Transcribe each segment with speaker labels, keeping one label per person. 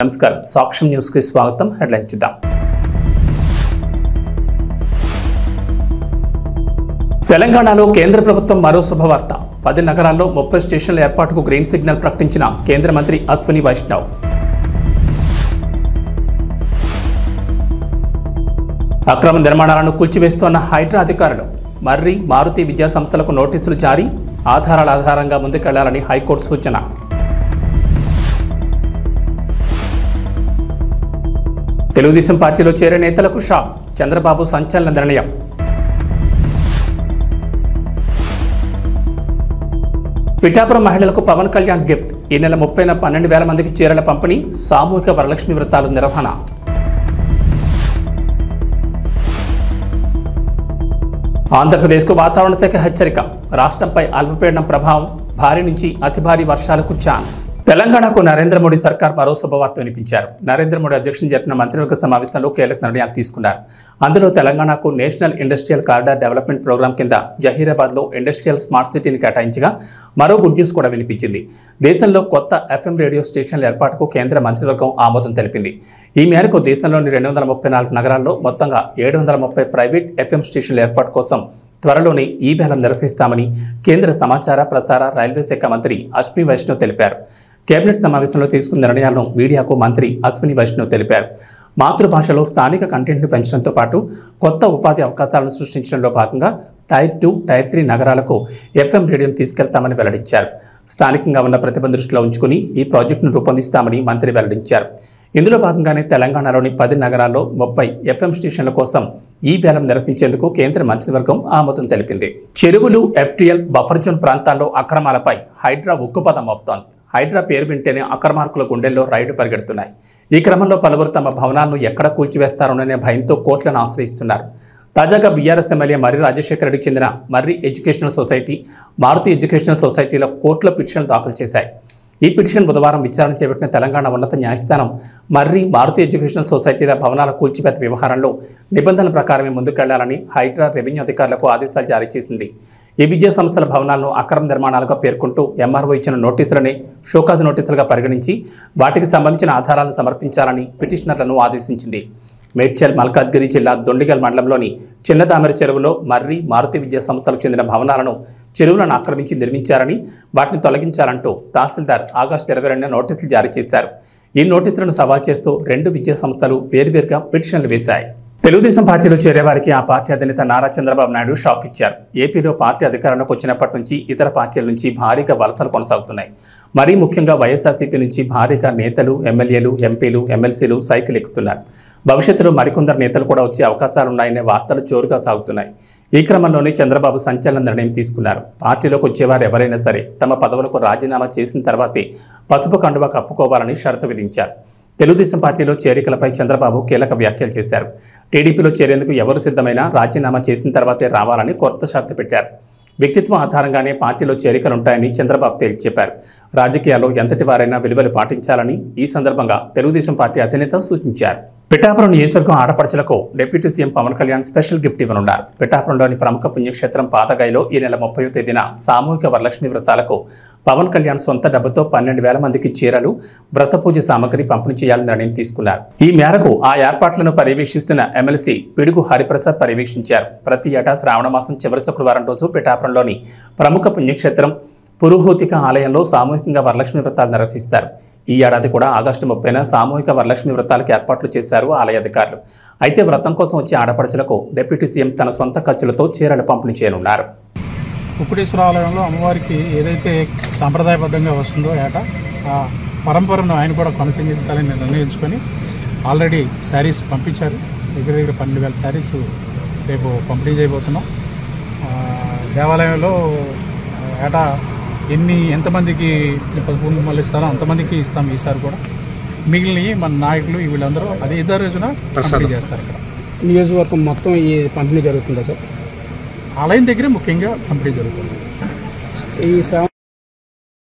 Speaker 1: నమస్కారం సాక్ష్యం న్యూస్ కి స్వాగతం. హెడ్లైన్ చూద్దాం. తెలంగాణలో కేంద్ర ప్రభుత్వం మరో శుభవార్త. 10 నగరాల్లో 30 స్టేషన్ల ఏర్పాటుకు గ్రీన్ సిగ్నల్ ప్రకటించిన కేంద్ర మంత్రి అశ్విని వైష్ణవ్. అక్రమ నిర్మాణాలను కూల్చివేస్తోన్న హైడ్రా అధికారులు. మర్రి మారుతి విద్యా సంస్థలకు నోటీసులు జారీ. ఆధారాల ఆధారంగా ముందుకెళ్లాలని హైకోర్టు సూచన. తెలుగుదేశం పార్టీలో చేరే నేతలకు షాక్. చంద్రబాబు సంచలన నిర్ణయం. పిఠాపురం మహిళలకు పవన్ కళ్యాణ్ గిఫ్ట్. ఈ నెల 30న 12,000 మందికి చీరల పంపిణీ. సామూహిక వరలక్ష్మి వ్రతాలు నిర్వహణ. ఆంధ్రప్రదేశ్కు వాతావరణ శాఖ హెచ్చరిక. రాష్ట్రంపై అల్పపీడనం ప్రభావం. భారీ నుంచి అతి భారీ వర్షాలకు ఛాన్స్. తెలంగాణకు నరేంద్ర మోడీ సర్కార్ మరో శుభవార్త వినిపించారు. నరేంద్ర మోడీ అధ్యక్షతన జరిపిన మంత్రివర్గ సమావేశంలో కీలక నిర్ణయాలు తీసుకున్నారు. అందులో తెలంగాణకు national industrial corridor development programme కింద జహీరాబాద్లో ఇండస్ట్రియల్ స్మార్ట్ సిటీని కేటాయించగా మరో గుడ్ న్యూస్ కూడా వినిపించింది. దేశంలో కొత్త FM రేడియో స్టేషన్ల ఏర్పాటుకు కేంద్ర మంత్రివర్గం ఆమోదం తెలిపింది. ఈ మేరకు దేశంలోని 234 నగరాల్లో మొత్తంగా 730 ప్రైవేట్ FM స్టేషన్ల ఏర్పాటు కోసం త్వరలోనే ఈ వేలం నిర్వహిస్తామని కేంద్ర సమాచార ప్రసార రైల్వే శాఖ మంత్రి అశ్విని వైష్ణవ్ తెలిపారు. కేబినెట్ సమావేశంలో తీసుకున్న నిర్ణయాలను మీడియాకు మంత్రి అశ్విని వైష్ణవ్ తెలిపారు. మాతృభాషలో స్థానిక కంటెంట్ను పెంచడంతో పాటు కొత్త ఉపాధి అవకాశాలను సృష్టించడంలో భాగంగా టైర్ 2, టైర్ 3 నగరాలకు FM రేడియోను తీసుకెళ్తామని వెల్లడించారు. స్థానికంగా ఉన్న ప్రతిభను దృష్టిలో ఉంచుకుని ఈ ప్రాజెక్టును రూపొందిస్తామని మంత్రి వెల్లడించారు. ఇందులో భాగంగానే తెలంగాణలోని 10 నగరాల్లో 30 FM స్టేషన్ల కోసం ఈ వేలం నిర్వహించేందుకు కేంద్ర మంత్రివర్గం ఆమోదం తెలిపింది. చెరువులు, FTL, బఫర్ జోన్ ప్రాంతాల్లో అక్రమాలపై హైడ్రా ఉక్కుపదం మోపుతోంది. హైడ్రా పేరు వింటేనే అక్రమార్కుల గుండెల్లో రైళ్లు పరిగెడుతున్నాయి. ఈ క్రమంలో పలువురు తమ భవనాలను ఎక్కడ కూల్చివేస్తారోననే భయంతో కోర్టులను ఆశ్రయిస్తున్నారు. తాజాగా బీఆర్ఎస్ ఎమ్మెల్యే మర్రి రాజశేఖర రెడ్డికి చెందిన మర్రి ఎడ్యుకేషనల్ సొసైటీ, మారుతి ఎడ్యుకేషనల్ సొసైటీల కోర్టులో పిటిషన్లు దాఖలు చేశాయి. ఈ పిటిషన్ బుధవారం విచారణ చేపట్టిన తెలంగాణ ఉన్నత న్యాయస్థానం మర్రి మారుతి ఎడ్యుకేషనల్ సొసైటీల భవనాల కూల్చివేత వ్యవహారంలో నిబంధనల ప్రకారమే ముందుకెళ్లాలని హైడ్రా రెవెన్యూ అధికారులకు ఆదేశాలు జారీ చేసింది. ఈ విద్యా సంస్థల భవనాలను అక్రమ నిర్మాణాలుగా పేర్కొంటూ MRO ఇచ్చిన నోటీసులని షోకాజ్ నోటీసులుగా పరిగణించి వాటికి సంబంధించిన ఆధారాలను సమర్పించాలని పిటిషనర్లను ఆదేశించింది. మేడ్చల్, మల్కాజ్గిరి జిల్లా దొండిగల్ మండలంలోని చిన్నదామెర చెరువులో మర్రి మారుతి విద్యా సంస్థలకు చెందిన భవనాలను చెరువులను ఆక్రమించి నిర్మించారని, వాటిని తొలగించాలంటూ తహసీల్దార్ ఆగస్టు 22న నోటీసులు జారీ చేశారు. ఈ నోటీసులను సవాల్ చేస్తూ 2 విద్యా సంస్థలు వేర్వేరుగా పిటిషన్లు వేశాయి. తెలుగుదేశం పార్టీలో చేరేవారికి ఆ పార్టీ అధినేత నారా చంద్రబాబు నాయుడు షాక్ ఇచ్చారు. ఏపీలో పార్టీ అధికారంలోకి వచ్చినప్పటి నుంచి ఇతర పార్టీల నుంచి భారీగా వలసలు కొనసాగుతున్నాయి. మరీ ముఖ్యంగా వైఎస్ఆర్సీపీ నుంచి భారీగా నేతలు, ఎమ్మెల్యేలు, ఎంపీలు, ఎమ్మెల్సీలు సైకిల్ ఎక్కుతున్నారు. భవిష్యత్తులో మరికొందరు నేతలు కూడా వచ్చే అవకాశాలున్నాయనే వార్తలు జోరుగా సాగుతున్నాయి. ఈ క్రమంలోనే చంద్రబాబు సంచలన నిర్ణయం తీసుకున్నారు. పార్టీలోకి వచ్చేవారు ఎవరైనా సరే తమ పదవులకు రాజీనామా చేసిన తర్వాతే పసుపు కండువా కప్పుకోవాలని షరతు విధించారు. తెలుగుదేశం పార్టీలో చేరికలపై చంద్రబాబు కీలక వ్యాఖ్యలు చేశారు. టీడీపీలో చేరేందుకు ఎవరు సిద్ధమైనా రాజీనామా చేసిన తర్వాతే రావాలని కొత్త షరతు పెట్టారు. వ్యక్తిత్వం ఆధారంగానే పార్టీలో చేరికలుంటాయని చంద్రబాబు తేల్చి చెప్పారు. రాజకీయాల్లో ఎంతటి వారైనా విలువలు పాటించాలని ఈ సందర్భంగా తెలుగుదేశం పార్టీ అధినేత సూచించారు. పిఠాపురం నియోజకవర్గం ఆడపడుచులకు deputy CM Pawan Kalyan special gift ఇవ్వనున్నారు. పిఠాపురంలోని ప్రముఖ పుణ్యక్షేత్రం పాతగాయలో ఈ నెల 30వ తేదీన సామూహిక వరలక్ష్మి వ్రతాలకు పవన్ కళ్యాణ్ సొంత డబ్బుతో 12,000 మందికి చీరలు, వ్రత పూజ సామగ్రి పంపిణీ చేయాలని నిర్ణయం తీసుకున్నారు. ఈ మేరకు ఆ ఏర్పాట్లను పర్యవేక్షిస్తున్న ఎమ్మెల్సీ పిడుగు హరిప్రసాద్ పర్యవేక్షించారు. ప్రతి ఏటా శ్రావణ మాసం చివరి శుక్రవారం రోజు పిఠాపురంలోని ప్రముఖ పుణ్యక్షేత్రం పురుహూతిక ఆలయంలో సామూహికంగా వరలక్ష్మి వ్రతాలు నిర్వహిస్తారు. ఈ ఏడాది కూడా ఆగస్టు 30న సామూహిక వరలక్ష్మి వ్రతాలకు ఏర్పాట్లు చేశారు ఆలయ అధికారులు. అయితే వ్రతం కోసం వచ్చే ఆడపడుచులకు డిప్యూటీ సీఎం తన సొంత ఖర్చులతో చీరలు పంపిణీ చేయనున్నారు.
Speaker 2: కుక్కుటేశ్వర ఆలయంలో అమ్మవారికి ఏదైతే సాంప్రదాయబద్ధంగా వస్తుందో ఏటా ఆ పరంపరను ఆయన కూడా కొనసాగించాలని నిర్ణయించుకొని ఆల్రెడీ శారీస్ పంపించారు. దగ్గర 12,000 శారీస్ రేపు పంపిణీ చేయబోతున్నాం. దేవాలయంలో ఏటా ఎంతమందికి పసుపు కుంకుమలు ఇస్తారో అంతమందికి ఇస్తాం. ఈసారి కూడా మిగిలినవి మన నాయకులు వీళ్ళందరూ అదే ఇద్దరు రోజున పంపిణీ చేస్తారు. ఇక్కడ
Speaker 3: నియోజకవర్గం మొత్తం ఈ పంపిణీ జరుగుతుందా సార్?
Speaker 2: ఆలయం దగ్గరే ముఖ్యంగా పంపిణీ జరుగుతుంది.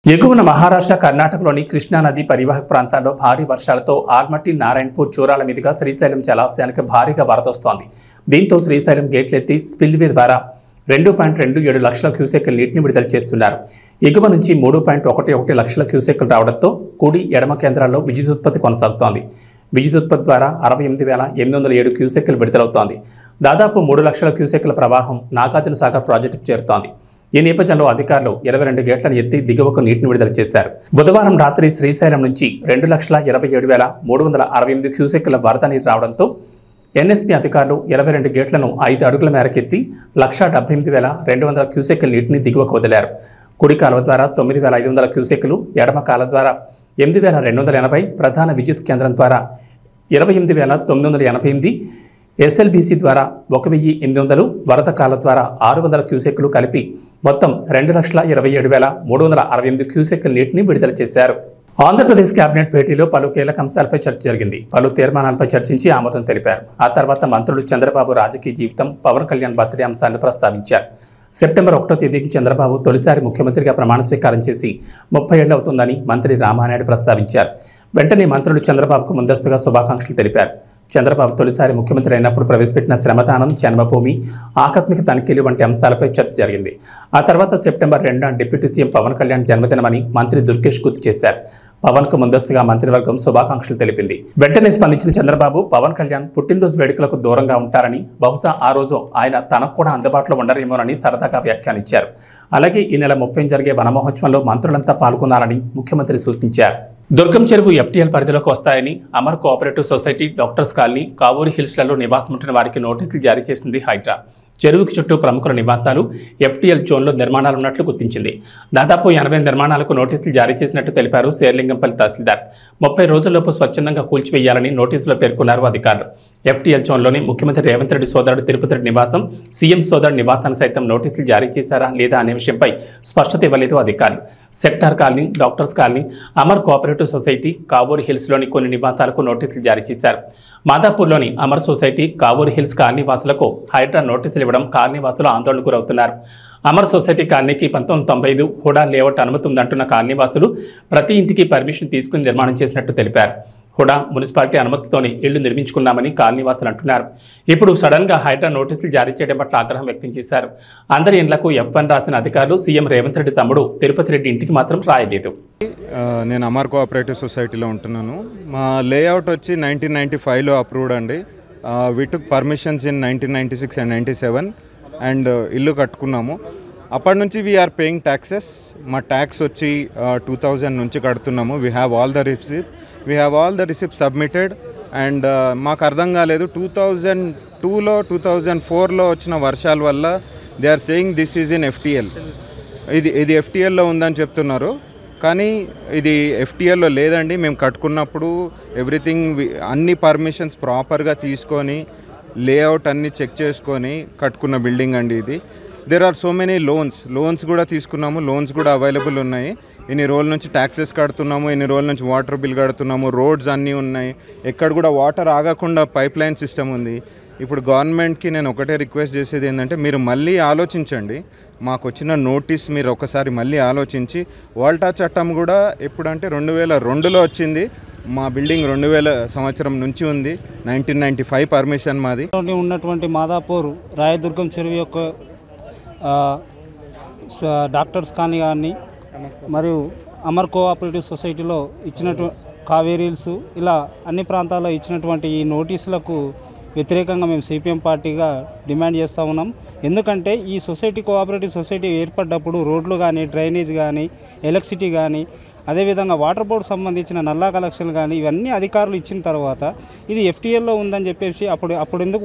Speaker 1: ఎగువన మహారాష్ట్ర, కర్ణాటకలోని కృష్ణానది పరివాహక ప్రాంతాల్లో భారీ వర్షాలతో ఆల్మట్టి, నారాయణపూర్, చూరాల మీదుగా శ్రీశైలం జలాశయానికి భారీగా వరదొస్తోంది. దీంతో శ్రీశైలం గేట్లెత్తి స్పిల్వే ద్వారా 2.27 లక్షల క్యూసెక్కుల నీటిని విడుదల చేస్తున్నారు. ఎగువ నుంచి 3.11 లక్షల క్యూసెక్కులు రావడంతో కుడి ఎడమ కేంద్రాల్లో విద్యుదుత్పత్తి కొనసాగుతోంది. విద్యుదుత్పత్తి ద్వారా 68,807 క్యూసెక్కులు విడుదలవుతోంది. దాదాపు 3 లక్షల క్యూసెక్కుల ప్రవాహం నాగార్జున సాగర్ ప్రాజెక్టుకు చేరుతోంది. ఈ నేపథ్యంలో అధికారులు 22 గేట్లను ఎత్తి దిగువకు నీటిని విడుదల చేశారు. బుధవారం రాత్రి శ్రీశైలం నుంచి 2,27,368 క్యూసెక్కుల వరద నీరు రావడంతో ఎన్ఎస్పీ అధికారులు 22 గేట్లను 5 అడుగుల మేరకెత్తి 1,78,200 క్యూసెక్కుల నీటిని దిగువకు వదిలారు. కుడి కాలువ ద్వారా 9,500 క్యూసెక్కులు, ఎడమ కాలువ ద్వారా 8,280, ప్రధాన విద్యుత్ కేంద్రం ద్వారా 28,988, ఎస్ఎల్బీసీ ద్వారా 1,800, వరద కాలువ ద్వారా 600 క్యూసెక్కులు కలిపి మొత్తం 2,27,368 క్యూసెక్కుల నీటిని విడుదల చేశారు. ఆంధ్రప్రదేశ్ కేబినెట్ భేటీలో పలు కీలక అంశాలపై చర్చ జరిగింది. పలు తీర్మానాలపై చర్చించి ఆమోదం తెలిపారు. ఆ తర్వాత మంత్రులు చంద్రబాబు రాజకీయ జీవితం, పవన్ కళ్యాణ్ బర్త్డే అంశాన్ని ప్రస్తావించారు. సెప్టెంబర్ 1వ తేదీకి చంద్రబాబు తొలిసారి ముఖ్యమంత్రిగా ప్రమాణ స్వీకారం చేసి 30 ఏళ్లు అవుతుందని మంత్రి రామానాయుడు ప్రస్తావించారు. వెంటనే మంత్రులు చంద్రబాబుకు ముందస్తుగా శుభాకాంక్షలు తెలిపారు. చంద్రబాబు తొలిసారి ముఖ్యమంత్రి అయినప్పుడు ప్రవేశపెట్టిన శ్రమదానం, జన్మభూమి, ఆకస్మిక తనిఖీలు వంటి అంశాలపై చర్చ జరిగింది. ఆ తర్వాత సెప్టెంబర్ 2న డిప్యూటీ సీఎం పవన్ కళ్యాణ్ జన్మదినమని మంత్రి దుర్గేష్ గుర్తు చేశారు. పవన్ కు ముందస్తుగా మంత్రివర్గం శుభాకాంక్షలు తెలిపింది. వెంటనే స్పందించిన చంద్రబాబు పవన్ కళ్యాణ్ పుట్టినరోజు వేడుకలకు దూరంగా ఉంటారని, బహుశా ఆ రోజు ఆయన తనకు కూడా అందుబాటులో ఉండరేమోనని సరదాగా వ్యాఖ్యానించారు. అలాగే ఈ నెల 30 జరిగే వనమహోత్సవంలో మంత్రులంతా పాల్గొనాలని ముఖ్యమంత్రి సూచించారు. దుర్గం చెరువు ఎఫ్టీఎల్ పరిధిలోకి వస్తాయని Amar cooperative society, doctors colony, Kavuri హిల్స్లలో నివాసముంటున్న వారికి నోటీసులు జారీ చేసింది హైడ్రా. చెరువుకి చుట్టూ ప్రముఖుల నివాసాలు, ఎఫ్టీఎల్ జోన్లో నిర్మాణాలు ఉన్నట్లు గుర్తించింది. దాదాపు 80 నిర్మాణాలకు నోటీసులు జారీ చేసినట్టు తెలిపారు శేర్లింగంపల్లి తహసీల్దార్. 30 రోజుల్లోపు స్వచ్ఛందంగా కూల్చివేయాలని నోటీసులో పేర్కొన్నారు అధికారులు. ఎఫ్టీఎల్ జోన్లోని ముఖ్యమంత్రి రేవంత్ రెడ్డి సోదరుడు తిరుపతి రెడ్డి నివాసం, సీఎం సోదరుడు నివాసాన్ని సైతం నోటీసులు జారీ చేశారా లేదా అనే విషయంపై స్పష్టత ఇవ్వలేదు అధికారులు. Sector colony, doctors colony, Amar cooperative society, Kavuri హిల్స్లోని కొన్ని నివాసాలకు నోటీసులు జారీ చేశారు. మాదాపూర్లోని Amar society, Kavuri hills colony వాసులకు హైడ్రా నోటీసులు ఇవ్వడం కాలనీ వాసులు ఆందోళనకు గురవుతున్నారు. అమర్ సొసైటీ కాలనీకి 1995 హుడా లేఅవుట్ అనుమతి ఉందంటున్న కాలనీ వాసులు ప్రతి ఇంటికి పర్మిషన్ తీసుకుని నిర్మాణం చేసినట్టు తెలిపారు. హుడా మున్సిపాలిటీ అనుమతితోనే ఇళ్లు నిర్మించుకున్నామని కాలనీవాసులు అంటున్నారు. ఇప్పుడు సడన్ గా హైడ్రా నోటీసులు జారీ చేయడం పట్ల ఆగ్రహం వ్యక్తం చేశారు. అందరి ఇండ్లకు F1 రాసిన అధికారులు సీఎం రేవంత్ రెడ్డి తమ్ముడు తిరుపతి రెడ్డి ఇంటికి మాత్రం రాయలేదు.
Speaker 4: నేను అమర్ కోఆపరేటివ్ సొసైటీలో ఉంటున్నాను. మా లేఅవుట్ వచ్చి 1995లో అప్రూవ్డ్ అండి. వి టుక్ పర్మిషన్స్ ఇన్ 1996 and 97 అండ్ ఇల్లు కట్టుకున్నాము. అప్పటి నుంచి వీఆర్ పేయింగ్ ట్యాక్సెస్. మా ట్యాక్స్ వచ్చి 2000 నుంచి కడుతున్నాము. We have all the receipt submitted and మాకు అర్థం కాలేదు 2002లో 2004లో వచ్చిన వర్షాల వల్ల they are saying this is in FTL. ఇది ఎఫ్టీఎల్లో ఉందని చెప్తున్నారు, కానీ ఇది ఎఫ్టీఎల్లో లేదండి. మేము కట్టుకున్నప్పుడు ఎవ్రీథింగ్ అన్ని పర్మిషన్స్ ప్రాపర్గా తీసుకొని లేఅవుట్ అన్నీ చెక్ చేసుకొని కట్టుకున్న బిల్డింగ్ అండి ఇది. There are so many loans కూడా తీసుకున్నాము. లోన్స్ కూడా అవైలబుల్ ఉన్నాయి. ఇన్ని రోజుల నుంచి ట్యాక్సెస్ కడుతున్నాము, ఇన్ని రోజుల నుంచి వాటర్ బిల్ కడుతున్నాము, రోడ్స్ అన్నీ ఉన్నాయి. ఎక్కడ కూడా వాటర్ ఆగకుండా పైప్ లైన్ సిస్టమ్ ఉంది. ఇప్పుడు గవర్నమెంట్కి నేను ఒకటే రిక్వెస్ట్ చేసేది ఏంటంటే, మీరు మళ్ళీ ఆలోచించండి. మాకు వచ్చిన నోటీస్ మీరు ఒకసారి మళ్ళీ ఆలోచించి, వాల్టా చట్టం కూడా ఎప్పుడంటే 2002లో వచ్చింది. మా బిల్డింగ్ 2000 సంవత్సరం నుంచి ఉంది. 1995 పర్మిషన్ మాది.
Speaker 5: ఉన్నటువంటి మాదాపూర్ రాయదుర్గం చెరువు యొక్క డాక్టర్స్ కాలనీ కానీ మరియు అమర్ కోఆపరేటివ్ సొసైటీలో ఇచ్చినటువంటి కావేరీ హిల్స్ ఇలా అన్ని ప్రాంతాల్లో ఇచ్చినటువంటి ఈ నోటీసులకు వ్యతిరేకంగా మేము సిపిఎం పార్టీగా డిమాండ్ చేస్తూ ఉన్నాం. ఎందుకంటే ఈ సొసైటీ కోఆపరేటివ్ సొసైటీ ఏర్పడ్డప్పుడు రోడ్లు కానీ, డ్రైనేజ్ కానీ, ఎలక్ట్రిసిటీ కానీ, అదేవిధంగా వాటర్ బోర్డు సంబంధించిన నల్లా కలెక్షన్ కానీ ఇవన్నీ అధికారులు ఇచ్చిన తర్వాత ఇది ఎఫ్టీఎల్లో ఉందని చెప్పేసి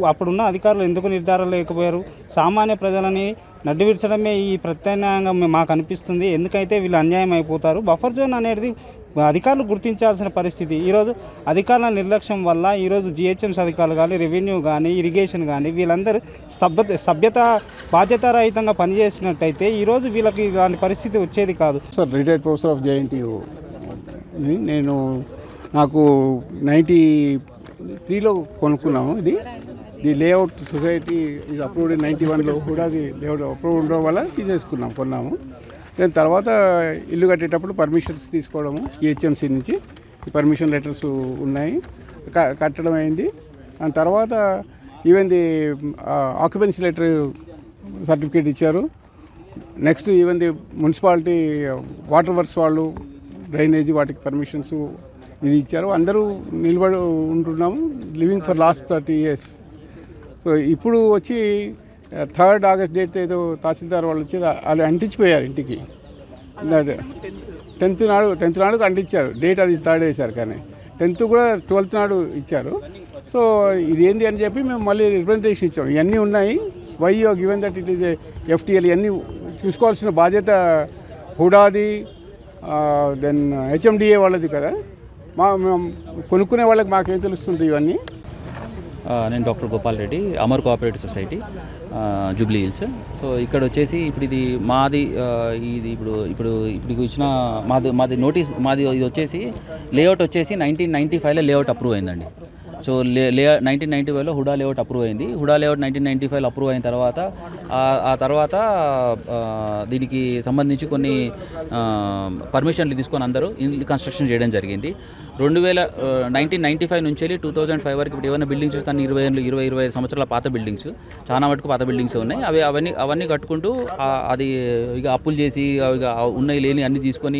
Speaker 5: అప్పుడున్న అధికారులు ఎందుకు నిర్ధారణ లేకపోయారు? సామాన్య ప్రజలని నడ్డి విడ్చడమే ఈ ప్రత్యామ్నాయంగా మాకు అనిపిస్తుంది. ఎందుకైతే వీళ్ళు అన్యాయం అయిపోతారు. బఫర్ జోన్ అనేది అధికారులు గుర్తించాల్సిన పరిస్థితి. ఈరోజు అధికారుల నిర్లక్ష్యం వల్ల ఈరోజు జిహెచ్ఎంసీ అధికారులు కానీ, రెవెన్యూ కానీ, ఇరిగేషన్ కానీ వీళ్ళందరూ బాధ్యతారహితంగా పనిచేసినట్టయితే ఈరోజు వీళ్ళకి ఇలాంటి పరిస్థితి వచ్చేది కాదు.
Speaker 3: Sir, retired professor of JNTU. నాకు 93లో కొనుక్కున్నాము. ది లేఅవుట్ సొసైటీ ఇది అప్రూవ్డ్ 91లో కూడా అది లేఅవుట్ అప్రూవ్డ్ ఉండడం వల్ల కొన్నాము. దాని తర్వాత ఇల్లు కట్టేటప్పుడు పర్మిషన్స్ తీసుకోవడము GHMC నుంచి పర్మిషన్ లెటర్స్ ఉన్నాయి, కట్టడం అయింది. దాని తర్వాత even the occupancy letter certificate ఇచ్చారు. Next even the municipality water works వాళ్ళు డ్రైనేజీ వాటికి పర్మిషన్స్ ఇది ఇచ్చారు. అందరూ నిలబడి ఉంటున్నాము living for last 30 years. So ఇప్పుడు వచ్చి 3rd August డేట్ ఏదో తహసీల్దార్ వాళ్ళు వచ్చి వాళ్ళు అంటించిపోయారు ఇంటికి. 10th నాడు అంటించారు. డేట్ అది 3rd వేశారు, కానీ 10th కూడా 12th నాడు ఇచ్చారు. సో ఇదేంటి అని చెప్పి మేము మళ్ళీ రిప్రజెంటేషన్ ఇచ్చాం. ఇవన్నీ ఉన్నాయి, why you given that it is FTL ఇవన్నీ చూసుకోవాల్సిన బాధ్యత హుడాది దెన్ HMDA వాళ్ళది కదా. మేము కొనుక్కునే వాళ్ళకి మాకేం తెలుస్తుంది ఇవన్నీ.
Speaker 6: నేను doctor Gopal Reddy, Amar cooperative society, Jubilee hills. So ఇక్కడ వచ్చేసి ఇప్పుడు ఇది మాది, ఇది ఇప్పుడు ఇచ్చిన మాది నోటీస్, మాది ఇది వచ్చేసి లేఅవుట్ వచ్చేసి 1995లో లేఅవుట్ అప్రూవ్ అయిందండి. సో 1995లో హుడా లేఅవుట్ అప్రూవ్ అయింది. హుడా లేఅవుట్ 1995 అప్రూవ్ అయిన తర్వాత ఆ తర్వాత దీనికి సంబంధించి కొన్ని పర్మిషన్లు తీసుకొని అందరూ ఇల్లు కన్స్ట్రక్షన్ చేయడం జరిగింది. 1995 నుంచి 2005 వరకు ఇప్పుడు ఏమైనా బిల్డింగ్స్ చూస్తాను 20-25 సంవత్సరాల పాత బిల్డింగ్స్, చాలా మటుకు పాత బిల్డింగ్స్ ఉన్నాయి. అవన్నీ కట్టుకుంటూ అది ఇక అప్పులు చేసి ఇక ఉన్నాయి లేని అన్ని తీసుకొని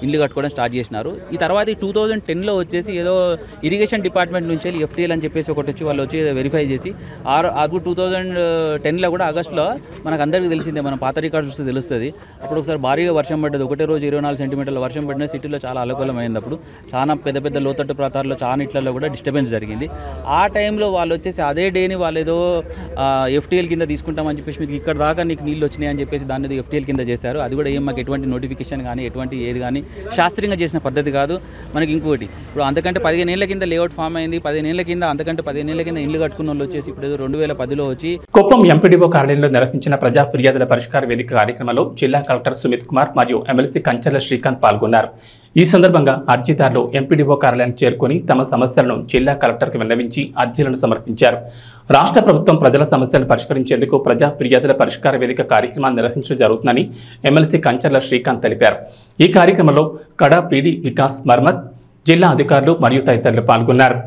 Speaker 6: ఇల్లు కట్టుకోవడం స్టార్ట్ చేసినారు. ఈ తర్వాత 2010లో వచ్చేసి ఏదో ఇరిగేషన్ డిపార్ట్మెంట్ నుంచి FTL అని చెప్పేసి ఒకటి వచ్చి వాళ్ళు వచ్చి వెరిఫై చేసి 2010లో కూడా ఆగస్టులో మనకు అందరికీ తెలిసిందే, మనం పాత రికార్డు చూస్తే తెలుస్తుంది. అప్పుడు ఒకసారి భారీగా వర్షం పడ్డది, ఒకటే రోజు 24 సెంటీమీటర్ల వర్షం పడిన సిటీలో చాలా అలకలమైంది. అప్పుడు చాలా పెద్ద లోతట్టు ప్రాంతాల్లో చాలా ఇట్లలో కూడా డిస్టర్బెన్స్ జరిగింది. ఆ టైంలో వాళ్ళు వచ్చేసి అదే డేని వాళ్ళు ఏదో FTL కింద తీసుకుంటామని చెప్పేసి మీకు ఇక్కడ దాకా నీకు నీళ్ళు వచ్చినాయి అని చెప్పేసి దాన్ని FTL కింద చేశారు. అది కూడా ఏం మాకు ఎటువంటి నోటిఫికేషన్ కానీ ఎటువంటి ఏది కానీ శాస్త్రీయంగా చేసిన పద్ధతి కాదు. మనకి ఇంకోటి ఇప్పుడు అంతకంటే 15 ఏళ్ల కింద లేఅవుట్ ఫామ్ అయింది, 15 ఏళ్ల కింద అంతకంటే 15 ఏళ్ల కింద ఇల్లు కట్టుకున్న వాళ్ళు వచ్చేసి ఇప్పుడు 2010లో వచ్చి
Speaker 1: కుప్పం ఎంపీడీఓ కార్యాలయంలో నిర్వహించిన ప్రజా ఫిర్యాదుల పరిష్కార వేదిక కార్యక్రమంలో జిల్లా కలెక్టర్ సుమిత్ కుమార్ మరియు ఎమ్మెల్సీ కంచర్ల శ్రీకాంత్ పాల్గొన్నారు. ఈ సందర్భంగా అర్జీదారులు ఎంపీడీఓ కార్యాలయానికి చేరుకుని తమ సమస్యలను జిల్లా కలెక్టర్కి విన్నవించి అర్జీలను సమర్పించారు. రాష్ట్ర ప్రభుత్వం ప్రజల సమస్యలను పరిష్కరించేందుకు ప్రజా ఫిర్యాదుల పరిష్కార వేదిక కార్యక్రమాన్ని నిర్వహించడం జరుగుతుందని ఎమ్మెల్సీ కంచర్ల శ్రీకాంత్ తెలిపారు. ఈ కార్యక్రమంలో కడా పీడీ వికాస్ మర్మత్, జిల్లా అధికారులు మరియు తదితరులు పాల్గొన్నారు.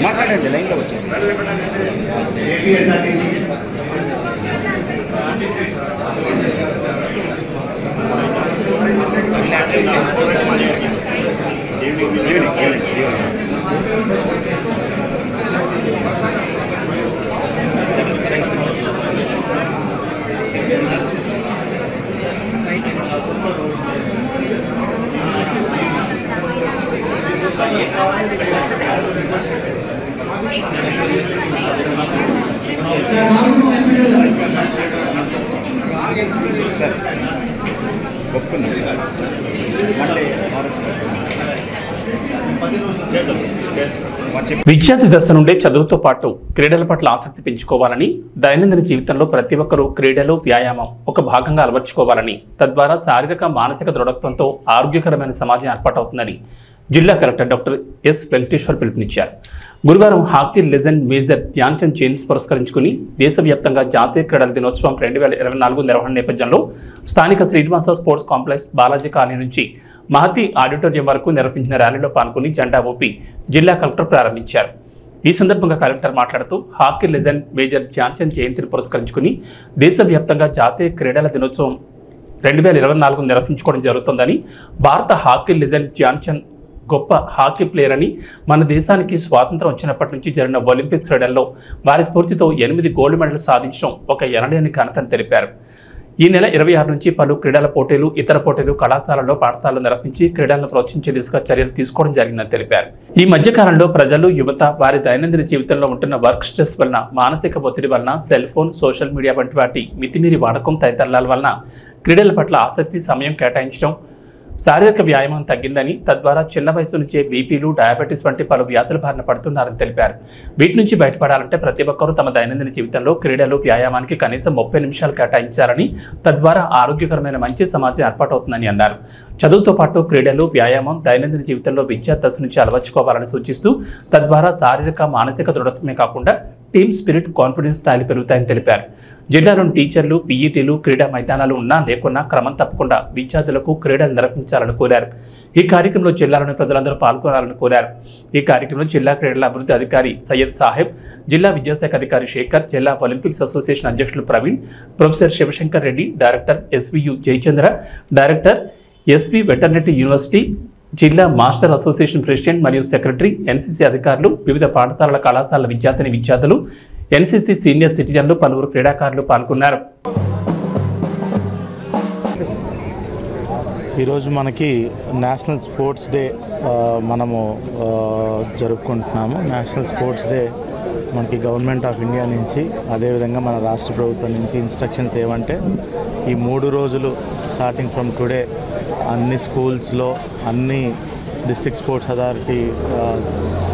Speaker 7: మాట్లాడండి లైన్లో వచ్చేసి ఒప్పుకుంది అంటే
Speaker 1: విద్యార్థి దశ నుండే చదువుతో పాటు క్రీడల పట్ల ఆసక్తి పెంచుకోవాలని, దైనందిన జీవితంలో ప్రతి ఒక్కరూ క్రీడలు, వ్యాయామం ఒక భాగంగా అలవర్చుకోవాలని, తద్వారా శారీరక మానసిక దృఢత్వంతో ఆరోగ్యకరమైన సమాజం ఏర్పాటవుతుందని జిల్లా కలెక్టర్ డాక్టర్ ఎస్ వెంకటేశ్వర్ పిలుపునిచ్చారు. గురువారం hockey legend major Dhyan Chand జయంతి పురస్కరించుకుని దేశవ్యాప్తంగా జాతీయ క్రీడల దినోత్సవం 2024 నిర్వహణ నేపథ్యంలో స్థానిక Srinivasa sports complex Balaji colony నుంచి మహతి ఆడిటోరియం వరకు నిర్వహించిన ర్యాలీలో పాల్గొని జెండా ఊపి జిల్లా కలెక్టర్ ప్రారంభించారు. ఈ సందర్భంగా కలెక్టర్ మాట్లాడుతూ hockey legend major Dhyan Chand జయంతిని పురస్కరించుకుని దేశవ్యాప్తంగా జాతీయ క్రీడల దినోత్సవం 2024 నిర్వహించుకోవడం జరుగుతుందని, భారత హాకీ లెజెండ్ ధ్యాన్ చంద్ గొప్ప హాకీ ప్లేయర్ అని, మన దేశానికి స్వాతంత్రం వచ్చినప్పటి నుంచి జరిగిన ఒలింపిక్స్ క్రీడల్లో వారి స్ఫూర్తితో 8 గోల్డ్ మెడల్ సాధించడం ఒక ఎనలేని ఘనతని తెలిపారు. ఈ నెల 26 నుంచి పలు క్రీడల పోటీలు, ఇతర పోటీలు కళాశాలలో, పాఠశాలలో నిర్వహించి క్రీడలను ప్రోత్సహించే దిశగా చర్యలు తీసుకోవడం జరిగిందని తెలిపారు. ఈ మధ్యకాలంలో ప్రజలు, యువత వారి దైనందిన జీవితంలో ఉంటున్న వర్క్ స్ట్రెస్ వలన, మానసిక ఒత్తిడి వలన, సెల్ ఫోన్, సోషల్ మీడియా వంటి వాటి మితిమీరి వాడకం తదితరాల వలన క్రీడల పట్ల ఆసక్తి, సమయం కేటాయించడం, శారీరక వ్యాయామం తగ్గిందని, తద్వారా చిన్న వయసు నుంచే బీపీలు, డయాబెటీస్ వంటి పలు వ్యాధుల బారిన పడుతున్నారని తెలిపారు. వీటి నుంచి బయటపడాలంటే ప్రతి ఒక్కరూ తమ దైనందిన జీవితంలో క్రీడలు, వ్యాయామానికి కనీసం 30 నిమిషాలు కేటాయించాలని, తద్వారా ఆరోగ్యకరమైన మంచి సమాజం ఏర్పాటవుతుందని అన్నారు. చదువుతో పాటు క్రీడలు, వ్యాయామం దైనందిన జీవితంలో విద్యా దశ నుంచి అలవర్చుకోవాలని సూచిస్తూ, తద్వారా శారీరక, మానసిక దృఢత్వమే కాకుండా టీమ్ స్పిరిట్, కాన్ఫిడెన్స్ స్థాయిలు పెరుగుతాయని తెలిపారు. జిల్లాలోని టీచర్లు, పీఈటీలు క్రీడా మైదానాలు ఉన్నా లేకున్నా క్రమం తప్పకుండా విద్యార్థులకు క్రీడలు నిర్వహించాలని కోరారు. ఈ కార్యక్రమంలో జిల్లాలోని ప్రజలందరూ పాల్గొనాలని కోరారు. ఈ కార్యక్రమంలో జిల్లా క్రీడల అభివృద్ధి అధికారి సయ్యద్ సాహెబ్, జిల్లా విద్యాశాఖ అధికారి శేఖర్, జిల్లా ఒలింపిక్స్ అసోసియేషన్ అధ్యక్షులు Praveen, professor Shivashankar Reddy, director SVU Jayachandra, director SV veterinary university, జిల్లా మాస్టర్ అసోసియేషన్ ప్రెసిడెంట్ మరియు సెక్రటరీ, ఎన్సీసీ అధికారులు, వివిధ పాఠశాలల, కళాశాలల విద్యార్థులు, ఎన్సీసీ సీనియర్ సిటిజన్లు, పలువురు క్రీడాకారులు పాల్గొన్నారు.
Speaker 8: ఈరోజు మనకి నేషనల్ స్పోర్ట్స్ డే మనము జరుపుకుంటున్నాము. నేషనల్ స్పోర్ట్స్ డే మనకి గవర్నమెంట్ ఆఫ్ ఇండియా నుంచి, అదేవిధంగా మన రాష్ట్ర ప్రభుత్వం నుంచి ఇన్స్ట్రక్షన్స్ ఏమంటే, ఈ 3 రోజులు స్టార్టింగ్ ఫ్రమ్ టుడే అన్ని స్కూల్స్లో, అన్ని డిస్ట్రిక్ట్ స్పోర్ట్స్ అథారిటీ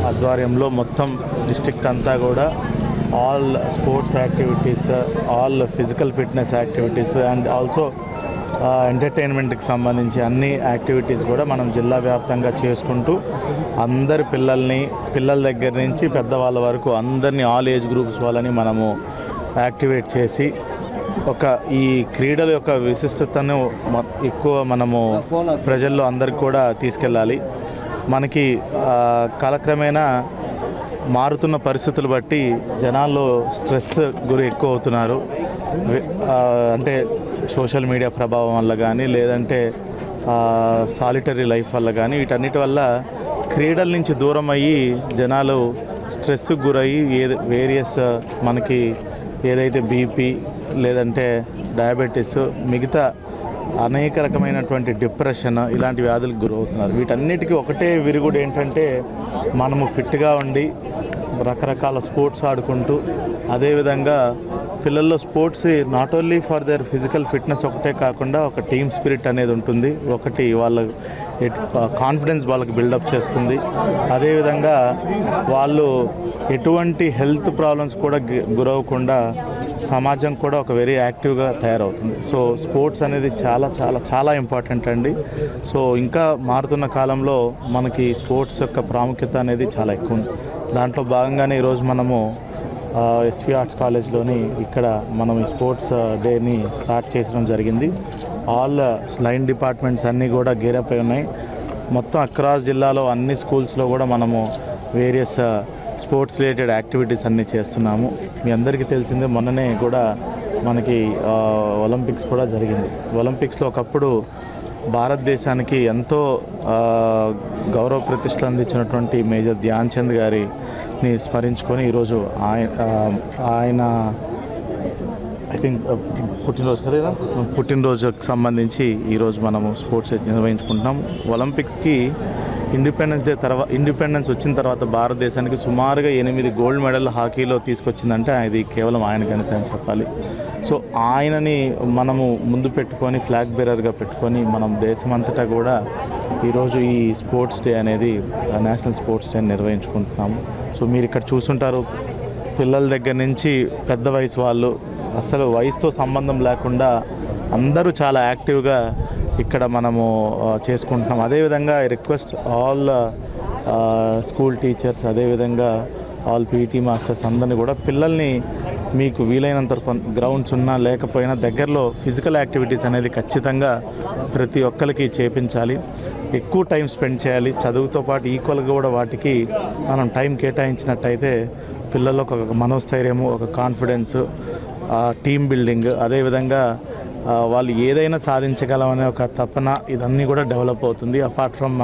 Speaker 8: ఆధ్వర్యంలో మొత్తం డిస్ట్రిక్ట్ అంతా కూడా all sports activities, all physical fitness activities and also ఎంటర్టైన్మెంట్కి సంబంధించి అన్ని యాక్టివిటీస్ కూడా మనం జిల్లా వ్యాప్తంగా చేసుకుంటూ అందరి పిల్లల దగ్గర నుంచి పెద్దవాళ్ళ వరకు అందరినీ, ఆల్ ఏజ్ గ్రూప్స్ వాళ్ళని మనము యాక్టివేట్ చేసి ఈ క్రీడల యొక్క విశిష్టతను ఎక్కువ మనము ప్రజల్లో అందరికి కూడా తీసుకెళ్ళాలి. మనకి కాలక్రమేణా మారుతున్న పరిస్థితులు బట్టి జనాల్లో స్ట్రెస్ గురి ఎక్కువ అవుతున్నారు. అంటే సోషల్ మీడియా ప్రభావం వల్ల కానీ, లేదంటే సాలిటరీ లైఫ్ వల్ల కానీ, వీటన్నిటి వల్ల క్రీడల నుంచి దూరం అయ్యి జనాలు స్ట్రెస్కి గురయ్యి వేరియస్ మనకి ఏదైతే బీపీ, లేదంటే డయాబెటీస్, మిగతా అనేక రకమైనటువంటి డిప్రెషన్, ఇలాంటి వ్యాధులకు గురవుతున్నారు. వీటన్నిటికీ ఒకటే విరుగుడు ఏంటంటే, మనము ఫిట్గా ఉండి రకరకాల స్పోర్ట్స్ ఆడుకుంటూ, అదేవిధంగా పిల్లల్లో sports not only for their physical fitness ఒకటే కాకుండా ఒక టీమ్ స్పిరిట్ అనేది ఉంటుంది. ఒకటి వాళ్ళ కాన్ఫిడెన్స్ వాళ్ళకి బిల్డప్ చేస్తుంది. అదేవిధంగా వాళ్ళు ఎటువంటి హెల్త్ ప్రాబ్లమ్స్ కూడా గురవకుండా సమాజం కూడా ఒక వెరీ యాక్టివ్గా తయారవుతుంది. సో స్పోర్ట్స్ అనేది చాలా చాలా చాలా ఇంపార్టెంట్ అండి. సో ఇంకా మారుతున్న కాలంలో మనకి స్పోర్ట్స్ యొక్క ప్రాముఖ్యత అనేది చాలా ఎక్కువ ఉంది. దాంట్లో భాగంగానే ఈరోజు మనము ఎస్వి ఆర్ట్స్ కాలేజ్లోని ఇక్కడ మనం ఈ స్పోర్ట్స్ డేని స్టార్ట్ చేయడం జరిగింది. ఆల్ లైన్ డిపార్ట్మెంట్స్ అన్నీ కూడా గేరప్ అయి ఉన్నాయి. మొత్తం అక్రాస్ జిల్లాలో అన్ని స్కూల్స్లో కూడా మనము వేరియస్ స్పోర్ట్స్ రిలేటెడ్ యాక్టివిటీస్ అన్నీ చేస్తున్నాము. మీ అందరికీ తెలిసిందే, మొన్ననే కూడా మనకి ఒలింపిక్స్ కూడా జరిగింది. ఒలింపిక్స్లో ఒకప్పుడు భారతదేశానికి ఎంతో గౌరవ ప్రతిష్టలు అందించినటువంటి మేజర్ ధ్యాన్ చంద్ గారిని స్మరించుకొని ఈరోజు ఆయన ఐ థింక్ పుట్టినరోజుకి సంబంధించి ఈరోజు మనము స్పోర్ట్స్ నిర్వహించుకుంటున్నాం. ఒలింపిక్స్కి ఇండిపెండెన్స్ వచ్చిన తర్వాత భారతదేశానికి సుమారుగా 8 గోల్డ్ మెడల్ హాకీలో తీసుకొచ్చిందంటే అది కేవలం ఆయన ఘనత అని చెప్పాలి. సో ఆయనని మనము ముందు పెట్టుకొని, ఫ్లాగ్ బేరర్గా పెట్టుకొని మనం దేశమంతటా కూడా ఈరోజు ఈ స్పోర్ట్స్ డే అనేది నేషనల్ స్పోర్ట్స్ డే నిర్వహించుకుంటున్నాము. సో మీరు ఇక్కడ చూస్తుంటారు, పిల్లల దగ్గర నుంచి పెద్ద వయసు వాళ్ళు, అసలు వయసుతో సంబంధం లేకుండా అందరూ చాలా యాక్టివ్గా ఇక్కడ మనము చేసుకుంటున్నాం. అదేవిధంగా I request all school teachers, అదేవిధంగా ఆల్ పీటీ మాస్టర్స్ అందరినీ కూడా పిల్లల్ని మీకు వీలైనంత గ్రౌండ్స్ ఉన్నా లేకపోయినా దగ్గరలో ఫిజికల్ యాక్టివిటీస్ అనేది ఖచ్చితంగా ప్రతి ఒక్కరికి చేపించాలి. ఎక్కువ టైం స్పెండ్ చేయాలి. చదువుతో పాటు ఈక్వల్గా కూడా వాటికి మనం టైం కేటాయించినట్టయితే పిల్లల్లో ఒక మనోస్థైర్యము, ఒక కాన్ఫిడెన్స్, టీమ్ బిల్డింగ్, అదేవిధంగా వాళ్ళు ఏదైనా సాధించగలమనే ఒక తపన, ఇదన్నీ కూడా డెవలప్ అవుతుంది apart from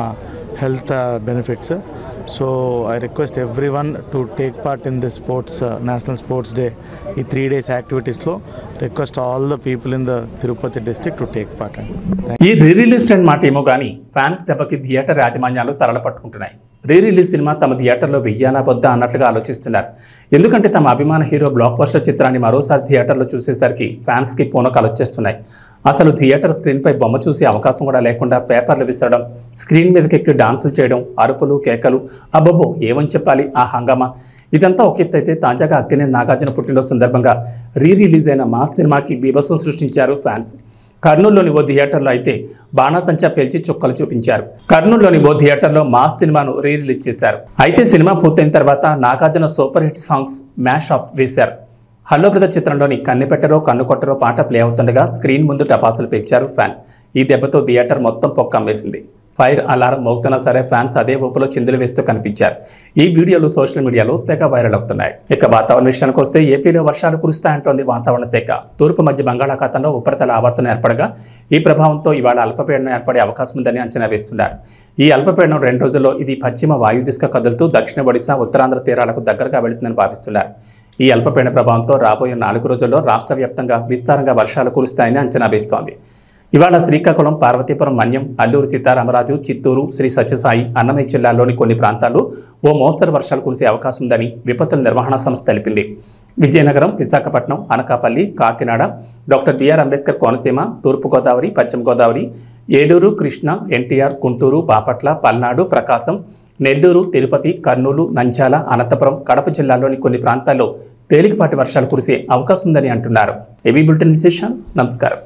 Speaker 8: health benefits. So I request everyone to take part in this National Sports Day. ఈ 3 days activities లో request all the people in the Tirupati district to take part.
Speaker 1: ఈ రీ రిలీజ్ ట్రెండ్ మాట ఏమో కానీ fans దెబ్బకి theatre యాజమాన్యాలు తరల పట్టుకుంటున్నాయి. Re release cinema తమ థియేటర్లో వెయ్యాలా వద్దా అన్నట్లుగా ఆలోచిస్తున్నారు. ఎందుకంటే తమ అభిమాన హీరో బ్లాక్ బస్టర్ చిత్రాన్ని మరోసారి థియేటర్లో చూసేసరికి ఫ్యాన్స్కి పూనకాలు వచ్చేస్తున్నాయి. అసలు థియేటర్ స్క్రీన్పై బొమ్మ చూసే అవకాశం కూడా లేకుండా పేపర్లు విసరడం, స్క్రీన్ మీదకి ఎక్కి డాన్సులు చేయడం, అరుపులు కేకలు, అబ్బబ్బో ఏమని చెప్పాలి ఆ హంగామా. ఇదంతా ఒక ఎత్తు అయితే తాజాగా అక్కినేని నాగార్జున పుట్టినరోజు సందర్భంగా రీ రిలీజ్ అయిన మాస్ సినిమాకి బీభత్సం సృష్టించారు ఫ్యాన్స్. కర్నూలులోని ఓ థియేటర్లో అయితే బాణాసంచా పేల్చి చుక్కలు చూపించారు. కర్నూలులోని ఓ థియేటర్లో మాస్ సినిమాను రీ రిలీజ్ చేశారు. అయితే సినిమా పూర్తయిన తర్వాత Nagarjuna super hit songs mash up వేశారు. హలో బ్రదర్ చిత్రంలోని కన్నెపెట్టరో కన్ను కొట్టరో పాట ప్లే అవుతుండగా స్క్రీన్ ముందు టపాసులు పేల్చారు ఫ్యాన్. ఈ దెబ్బతో థియేటర్ మొత్తం పొక్కమ్మేసింది. ఫైర్ అలారం మోగుతున్నా సరే ఫ్యాన్స్ అదే ఊపులో చిందులు వేస్తూ కనిపించారు. ఈ వీడియోలు సోషల్ మీడియాలో తెగ వైరల్ అవుతున్నాయి. ఇక వాతావరణ విషయానికి వస్తే ఏపీలో వర్షాలు కురుస్తాయంటోంది వాతావరణ శాఖ. తూర్పు మధ్య బంగాళాఖాతంలో ఉపరితల ఆవర్తనం ఏర్పడగా ఈ ప్రభావంతో ఇవాళ అల్పపీడనం ఏర్పడే అవకాశం ఉందని అంచనా వేస్తున్నారు. ఈ అల్పపీడనం 2 రోజుల్లో ఇది పశ్చిమ వాయు దిశగా కదులుతూ దక్షిణ ఒడిశా, ఉత్తరాంధ్ర తీరాలకు దగ్గరగా వెళుతుందని భావిస్తున్నారు. ఈ అల్పపీడన ప్రభావంతో రాబోయే 4 రోజుల్లో రాష్ట్ర వ్యాప్తంగా విస్తారంగా వర్షాలు కురుస్తాయని అంచనా వేస్తోంది. ఇవాళ శ్రీకాకుళం, పార్వతీపురం, మన్యం, అల్లూరు సీతారామరాజు, చిత్తూరు, శ్రీ సత్యసాయి, అన్నమయ్య జిల్లాల్లోని కొన్ని ప్రాంతాల్లో ఓ మోస్తరు వర్షాలు కురిసే అవకాశం ఉందని విపత్తుల నిర్వహణ సంస్థ తెలిపింది. విజయనగరం, విశాఖపట్నం, అనకాపల్లి, కాకినాడ, డాక్టర్ బిఆర్ అంబేద్కర్ కోనసీమ, తూర్పుగోదావరి, పశ్చిమ గోదావరి, ఏలూరు, కృష్ణా, ఎన్టీఆర్, గుంటూరు, బాపట్ల, పల్నాడు, ప్రకాశం, నెల్లూరు, తిరుపతి, కర్నూలు, నంద్యాల, అనంతపురం, కడప జిల్లాల్లోని కొన్ని ప్రాంతాల్లో తేలికపాటి వర్షాలు కురిసే అవకాశం ఉందని అంటున్నారు. ఏబీ బులెటిన్ విశేషాలు. నమస్కారం.